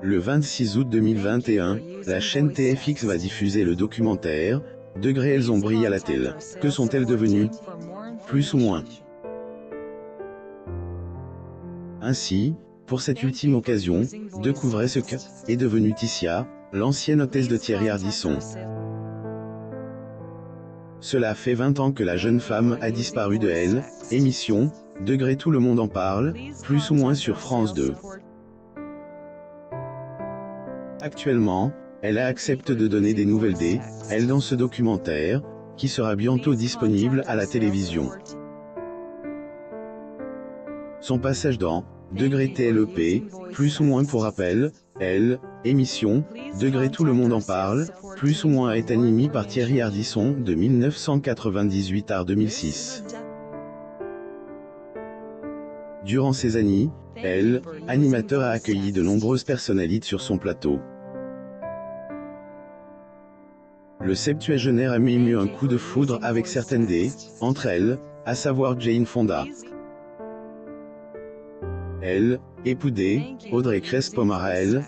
Le 26 août 2021, la chaîne TFX va diffuser le documentaire « Degré elles ont brillé à la télé. Que sont-elles devenues? Plus ou moins ?» Ainsi, pour cette ultime occasion, découvrez ce que est devenue Ticia, l'ancienne hôtesse de Thierry Ardisson. Cela fait 20 ans que la jeune femme a disparu de Elle, émission, Degré tout le monde en parle, plus ou moins sur France 2. Actuellement, elle accepte de donner des nouvelles d'elle dans ce documentaire, qui sera bientôt disponible à la télévision. Son passage dans Degré TLEP, plus ou moins pour rappel, Elle, émission, Degré tout le monde en parle, plus ou moins est animée par Thierry Ardisson de 1998 à 2006. Durant ces années, Elle, animateur a accueilli de nombreuses personnalités sur son plateau. Le septuagénaire a même eu un coup de foudre avec certaines entre elles, à savoir Jane Fonda. Elle, époux Audrey Crespo-Marael,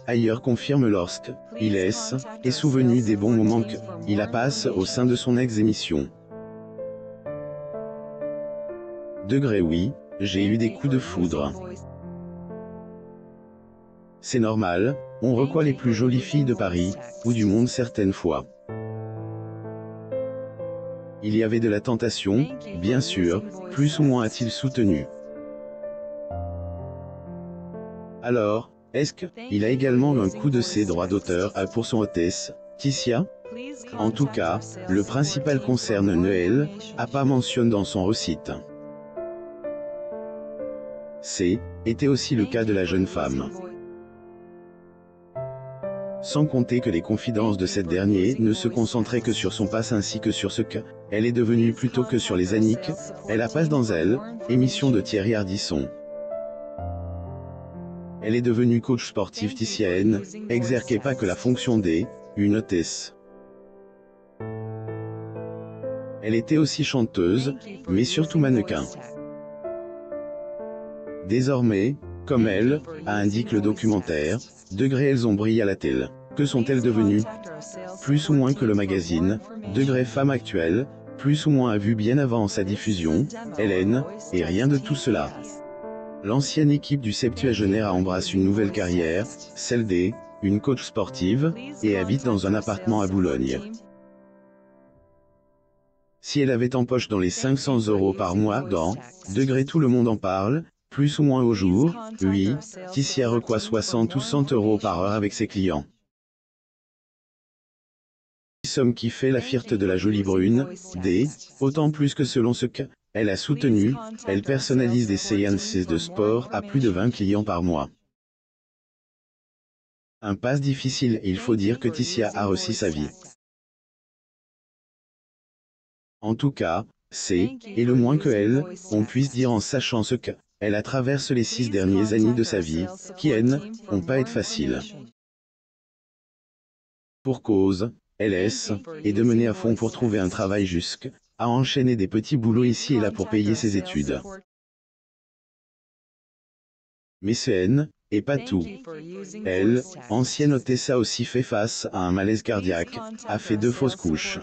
ailleurs confirme lorsque il est souvenu des bons moments qu'il a passé au sein de son ex-émission. Degré oui, j'ai eu des coups de foudre. C'est normal, on reçoit les plus jolies filles de Paris, ou du monde certaines fois. Il y avait de la tentation, bien sûr, plus ou moins a-t-il soutenu. Alors, est-ce qu'il a également eu un coup de ses droits d'auteur pour son hôtesse, Ticia? En tout cas, le principal concerne Noël, pas mentionné dans son recite. Était aussi le cas de la jeune femme. Sans compter que les confidences de cette dernière ne se concentraient que sur son passé ainsi que sur ce qu'elle est devenue plutôt que sur les années qu'elle a passé dans Elle, émission de Thierry Ardisson. Elle est devenue coach sportif ticienne, exerçait pas que la fonction une hôtesse. Elle était aussi chanteuse, mais surtout mannequin. Désormais, comme elle, indique le documentaire, Degré elles ont brillé à la télé. Que sont-elles devenues? Plus ou moins que le magazine, Degré femme actuelle, plus ou moins a vu bien avant sa diffusion, Hélène, et rien de tout cela. L'ancienne équipe du septuagénaire embrasse une nouvelle carrière, celle une coach sportive, et habite dans un appartement à Boulogne. Si elle avait en poche dans les 500 € par mois dans Degré tout le monde en parle, plus ou moins au jour, oui, Ticia reçoit 60 ou 100 € par heure avec ses clients. Somme qui fait la fierté de la jolie brune, autant plus que selon ce qu'elle a soutenu, elle personnalise des séances de sport à plus de 20 clients par mois. Un passe difficile et il faut dire que Ticia a réussi sa vie. En tout cas, et le moins que on puisse dire en sachant ce qu'elle a traversé les 6 dernières années de sa vie, qui n'ont pas été faciles. Pour cause, elle est de mener à fond pour trouver un travail à enchaîner des petits boulots ici et là pour payer ses études. Mais ce et pas tout. Elle, ancienne hôtesse a aussi fait face à un malaise cardiaque, a fait 2 fausses couches.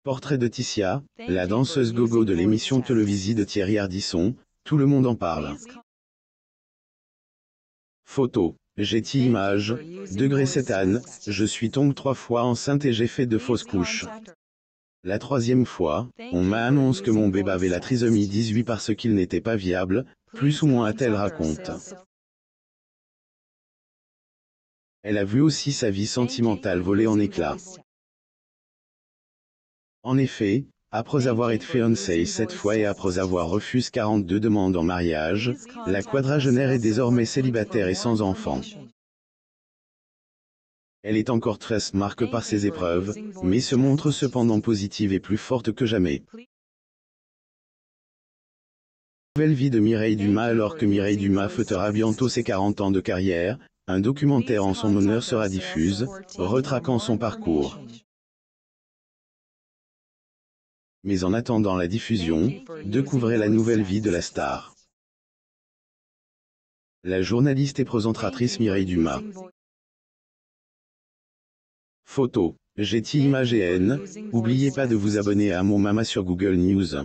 Portrait de Ticia, la danseuse gogo de l'émission télévisée de Thierry Ardisson, tout le monde en parle. Photo, Getty Images, Degré cette Anne, je suis tombée 3 fois enceinte et j'ai fait 2 fausses couches. La 3e fois, on m'a annoncé que mon bébé avait la trisomie 18 parce qu'il n'était pas viable, plus ou moins a-t-elle raconte. Elle a vu aussi sa vie sentimentale voler en éclats. En effet, après avoir été fiancée 7 fois et après avoir refusé 42 demandes en mariage, la quadragénaire est désormais célibataire et sans enfant. Elle est encore très marquée par ses épreuves, mais se montre cependant positive et plus forte que jamais. Nouvelle vie de Mireille Dumas. Alors que Mireille Dumas fêtera bientôt ses 40 ans de carrière, un documentaire en son honneur sera diffusé, retraquant son parcours. Mais en attendant la diffusion, découvrez la nouvelle vie de la star. La journaliste et présentatrice Mireille Dumas. Photo. Getty Images et N. Oubliez pas de vous abonner à mon Mama sur Google News.